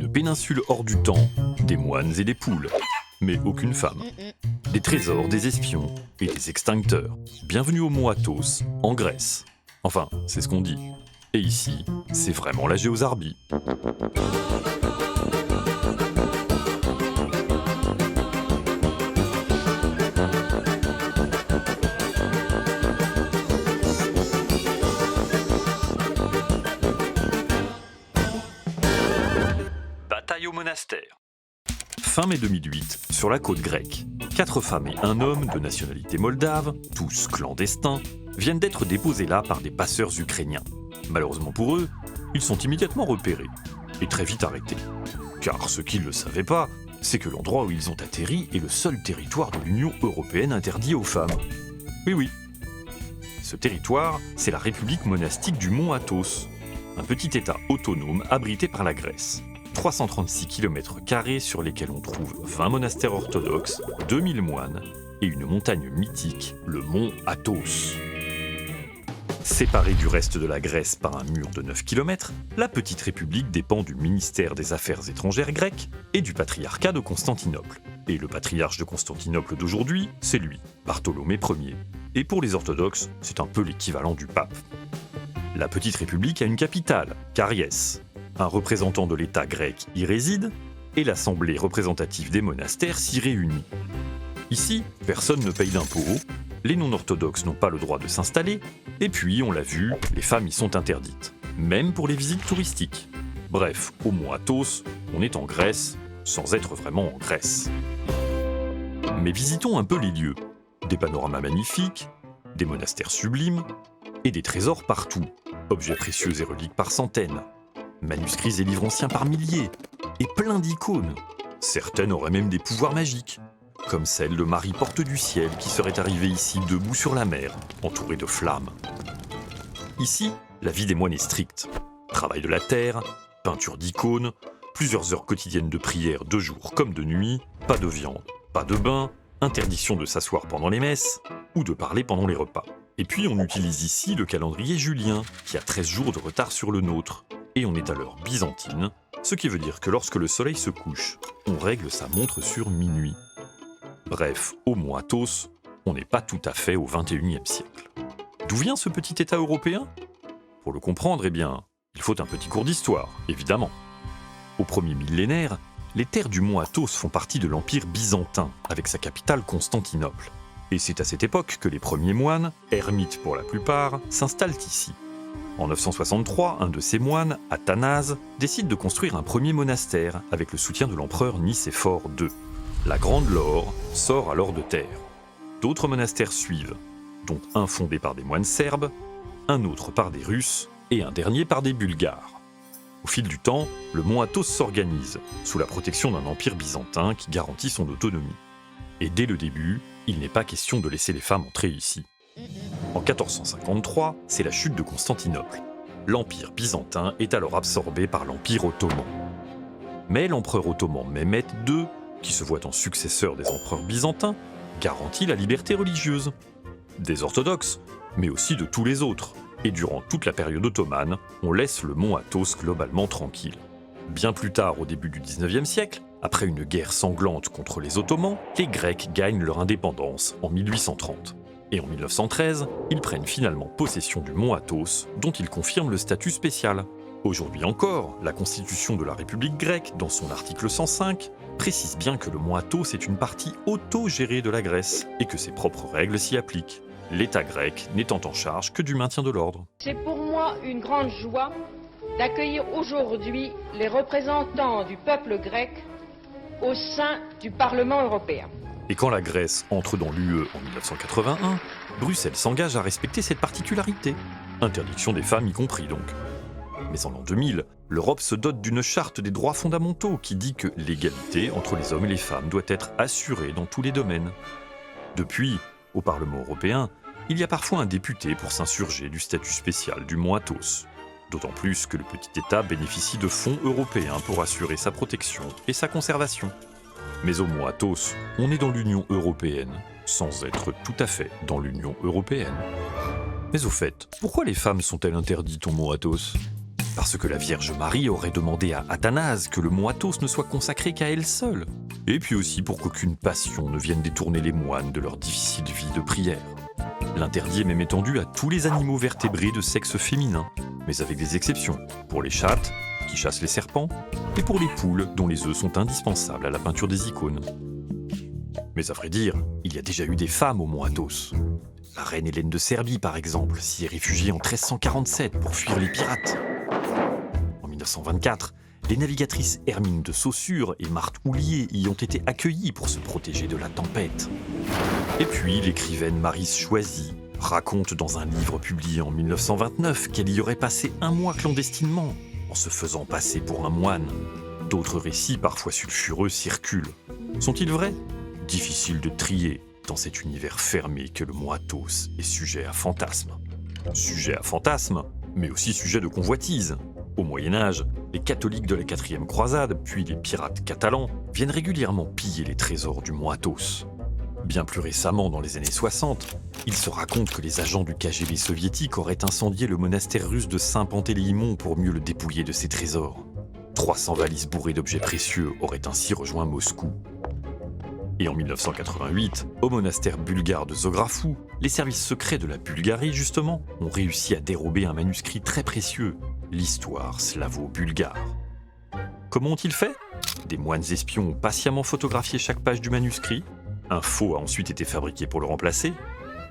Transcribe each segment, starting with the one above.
Une péninsule hors du temps, des moines et des poules. Mais aucune femme. Des trésors, des espions et des extincteurs. Bienvenue au mont Athos, en Grèce. Enfin, c'est ce qu'on dit. Et ici, c'est vraiment la Géozarbie. Bataille au monastère. Fin mai 2008, sur la côte grecque, 4 femmes et un homme de nationalité moldave, tous clandestins, viennent d'être déposés là par des passeurs ukrainiens. Malheureusement pour eux, ils sont immédiatement repérés et très vite arrêtés. Car ce qu'ils ne savaient pas, c'est que l'endroit où ils ont atterri est le seul territoire de l'Union européenne interdit aux femmes. Oui. Ce territoire, c'est la République monastique du mont Athos, un petit État autonome abrité par la Grèce. 336 km² sur lesquels on trouve 20 monastères orthodoxes, 2000 moines et une montagne mythique, le mont Athos. Séparée du reste de la Grèce par un mur de 9 km, la petite république dépend du ministère des Affaires étrangères grec et du patriarcat de Constantinople. Et le patriarche de Constantinople d'aujourd'hui, c'est lui, Bartholomée Ier. Et pour les orthodoxes, c'est un peu l'équivalent du pape. La petite république a une capitale, Cariès. Un représentant de l'État grec y réside et l'assemblée représentative des monastères s'y réunit. Ici, personne ne paye d'impôts, les non-orthodoxes n'ont pas le droit de s'installer, et puis, on l'a vu, les femmes y sont interdites, même pour les visites touristiques. Bref, au mont Athos, on est en Grèce, sans être vraiment en Grèce. Mais visitons un peu les lieux. Des panoramas magnifiques, des monastères sublimes, et des trésors partout, objets précieux et reliques par centaines, manuscrits et livres anciens par milliers, et plein d'icônes. Certaines auraient même des pouvoirs magiques, comme celle de Marie Porte du Ciel qui serait arrivée ici debout sur la mer, entourée de flammes. Ici, la vie des moines est stricte. Travail de la terre, peinture d'icônes, plusieurs heures quotidiennes de prière de jour comme de nuit, pas de viande, pas de bain, interdiction de s'asseoir pendant les messes ou de parler pendant les repas. Et puis on utilise ici le calendrier julien, qui a 13 jours de retard sur le nôtre. Et on est à l'heure byzantine, ce qui veut dire que lorsque le soleil se couche, on règle sa montre sur minuit. Bref, au mont Athos, on n'est pas tout à fait au XXIe siècle. D'où vient ce petit État européen ? Pour le comprendre, il faut un petit cours d'histoire, évidemment. Au premier millénaire, les terres du mont Athos font partie de l'Empire byzantin, avec sa capitale Constantinople. Et c'est à cette époque que les premiers moines, ermites pour la plupart, s'installent ici. En 963, un de ces moines, Athanase, décide de construire un premier monastère avec le soutien de l'empereur Nicéphore II. La Grande Laure sort alors de terre. D'autres monastères suivent, dont un fondé par des moines serbes, un autre par des Russes et un dernier par des Bulgares. Au fil du temps, le mont Athos s'organise, sous la protection d'un empire byzantin qui garantit son autonomie. Et dès le début, il n'est pas question de laisser les femmes entrer ici. En 1453, c'est la chute de Constantinople. L'empire byzantin est alors absorbé par l'empire ottoman. Mais l'empereur ottoman Mehmet II, qui se voit en successeur des empereurs byzantins, garantit la liberté religieuse. Des orthodoxes, mais aussi de tous les autres. Et durant toute la période ottomane, on laisse le mont Athos globalement tranquille. Bien plus tard, au début du XIXe siècle, après une guerre sanglante contre les Ottomans, les Grecs gagnent leur indépendance en 1830. Et en 1913, ils prennent finalement possession du mont Athos, dont ils confirment le statut spécial. Aujourd'hui encore, la constitution de la République grecque, dans son article 105, précise bien que le mont Athos est une partie auto-gérée de la Grèce et que ses propres règles s'y appliquent, l'État grec n'étant en charge que du maintien de l'ordre. C'est pour moi une grande joie d'accueillir aujourd'hui les représentants du peuple grec au sein du Parlement européen. Et quand la Grèce entre dans l'UE en 1981, Bruxelles s'engage à respecter cette particularité. Interdiction des femmes y compris donc. Mais en l'an 2000, l'Europe se dote d'une charte des droits fondamentaux qui dit que l'égalité entre les hommes et les femmes doit être assurée dans tous les domaines. Depuis, au Parlement européen, il y a parfois un député pour s'insurger du statut spécial du mont Athos. D'autant plus que le petit État bénéficie de fonds européens pour assurer sa protection et sa conservation. Mais au mont Athos, on est dans l'Union européenne, sans être tout à fait dans l'Union européenne. Mais au fait, pourquoi les femmes sont-elles interdites au mont Athos ? parce que la Vierge Marie aurait demandé à Athanase que le mont Athos ne soit consacré qu'à elle seule, et puis aussi pour qu'aucune passion ne vienne détourner les moines de leur difficile vie de prière. L'interdit est même étendu à tous les animaux vertébrés de sexe féminin, mais avec des exceptions, pour les chattes, qui chassent les serpents, et pour les poules, dont les œufs sont indispensables à la peinture des icônes. Mais à vrai dire, il y a déjà eu des femmes au mont Athos. La reine Hélène de Serbie, par exemple, s'y est réfugiée en 1347 pour fuir les pirates. En 1924, les navigatrices Hermine de Saussure et Marthe Houlier y ont été accueillies pour se protéger de la tempête. Et puis, l'écrivaine Maryse Choisy raconte dans un livre publié en 1929 qu'elle y aurait passé un mois clandestinement, en se faisant passer pour un moine. D'autres récits, parfois sulfureux, circulent. Sont-ils vrais ? Difficile de trier dans cet univers fermé que le mont Athos est sujet à fantasmes. Sujet à fantasmes, mais aussi sujet de convoitise. Au Moyen-Âge, les catholiques de la 4e croisade, puis les pirates catalans, viennent régulièrement piller les trésors du mont Athos. Bien plus récemment, dans les années 60, il se raconte que les agents du KGB soviétique auraient incendié le monastère russe de Saint-Pantéléimon pour mieux le dépouiller de ses trésors. 300 valises bourrées d'objets précieux auraient ainsi rejoint Moscou. Et en 1988, au monastère bulgare de Zografou, les services secrets de la Bulgarie, justement, ont réussi à dérober un manuscrit très précieux, l'histoire slavo-bulgare. Comment ont-ils fait ? Des moines espions ont patiemment photographié chaque page du manuscrit, un faux a ensuite été fabriqué pour le remplacer,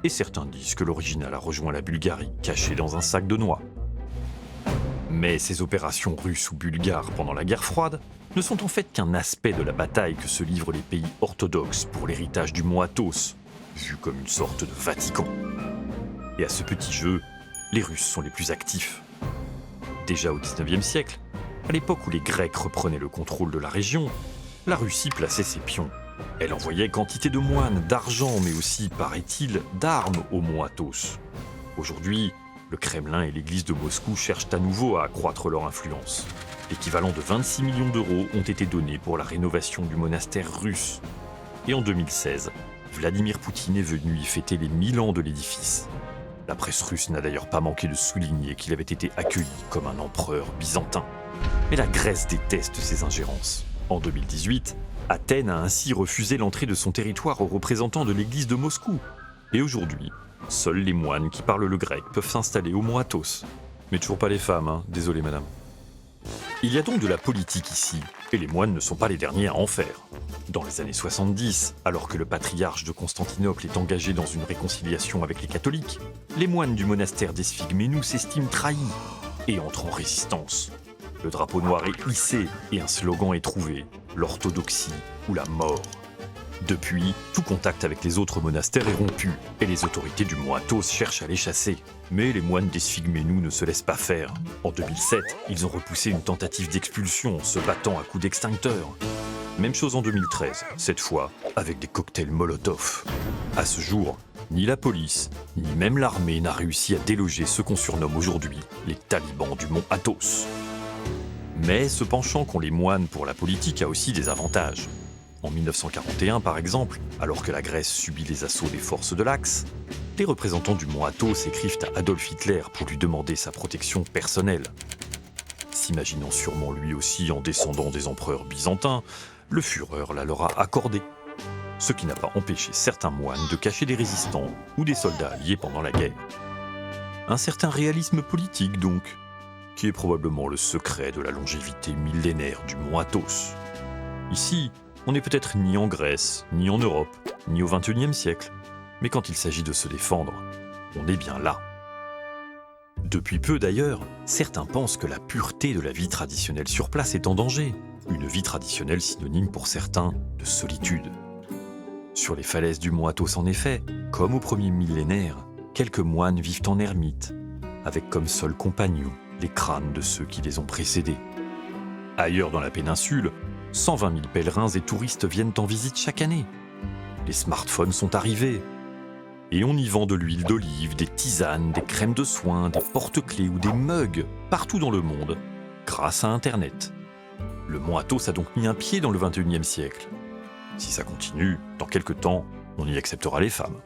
et certains disent que l'original a rejoint la Bulgarie, caché dans un sac de noix. Mais ces opérations russes ou bulgares pendant la guerre froide ne sont en fait qu'un aspect de la bataille que se livrent les pays orthodoxes pour l'héritage du mont Athos, vu comme une sorte de Vatican. Et à ce petit jeu, les Russes sont les plus actifs. Déjà au XIXe siècle, à l'époque où les Grecs reprenaient le contrôle de la région, la Russie plaçait ses pions. Elle envoyait quantité de moines, d'argent, mais aussi, paraît-il, d'armes au mont Athos. Aujourd'hui, le Kremlin et l'église de Moscou cherchent à nouveau à accroître leur influence. L'équivalent de 26 millions d'euros ont été donnés pour la rénovation du monastère russe. Et en 2016, Vladimir Poutine est venu y fêter les 1000 ans de l'édifice. La presse russe n'a d'ailleurs pas manqué de souligner qu'il avait été accueilli comme un empereur byzantin. Mais la Grèce déteste ces ingérences. En 2018, Athènes a ainsi refusé l'entrée de son territoire aux représentants de l'église de Moscou. Et aujourd'hui, seuls les moines qui parlent le grec peuvent s'installer au mont Athos. Mais toujours pas les femmes, hein. Désolé madame. Il y a donc de la politique ici, et les moines ne sont pas les derniers à en faire. Dans les années 70, alors que le patriarche de Constantinople est engagé dans une réconciliation avec les catholiques, les moines du monastère d'Esphigménou s'estiment trahis et entrent en résistance. Le drapeau noir est hissé et un slogan est trouvé, l'orthodoxie ou la mort. Depuis, tout contact avec les autres monastères est rompu et les autorités du mont Athos cherchent à les chasser. Mais les moines d'Esphigménou ne se laissent pas faire. En 2007, ils ont repoussé une tentative d'expulsion en se battant à coups d'extincteur. Même chose en 2013, cette fois avec des cocktails Molotov. À ce jour, ni la police, ni même l'armée n'a réussi à déloger ce qu'on surnomme aujourd'hui les talibans du mont Athos. Mais ce penchant qu'ont les moines pour la politique a aussi des avantages. En 1941, par exemple, alors que la Grèce subit les assauts des forces de l'Axe, les représentants du mont Athos écrivent à Adolf Hitler pour lui demander sa protection personnelle. S'imaginant sûrement lui aussi en descendant des empereurs byzantins, le Führer la leur a accordée. Ce qui n'a pas empêché certains moines de cacher des résistants ou des soldats alliés pendant la guerre. Un certain réalisme politique donc, qui est probablement le secret de la longévité millénaire du mont Athos. Ici, on n'est peut-être ni en Grèce, ni en Europe, ni au XXIe siècle, mais quand il s'agit de se défendre, on est bien là. Depuis peu d'ailleurs, certains pensent que la pureté de la vie traditionnelle sur place est en danger, une vie traditionnelle synonyme pour certains de solitude. Sur les falaises du mont Athos en effet, comme au premier millénaire, quelques moines vivent en ermite, avec comme seul compagnon les crânes de ceux qui les ont précédés. Ailleurs dans la péninsule, 120 000 pèlerins et touristes viennent en visite chaque année. Les smartphones sont arrivés. Et on y vend de l'huile d'olive, des tisanes, des crèmes de soins, des porte-clés ou des mugs, partout dans le monde, grâce à Internet. Le mont Athos a donc mis un pied dans le XXIe siècle. Si ça continue, dans quelques temps, on y acceptera les femmes.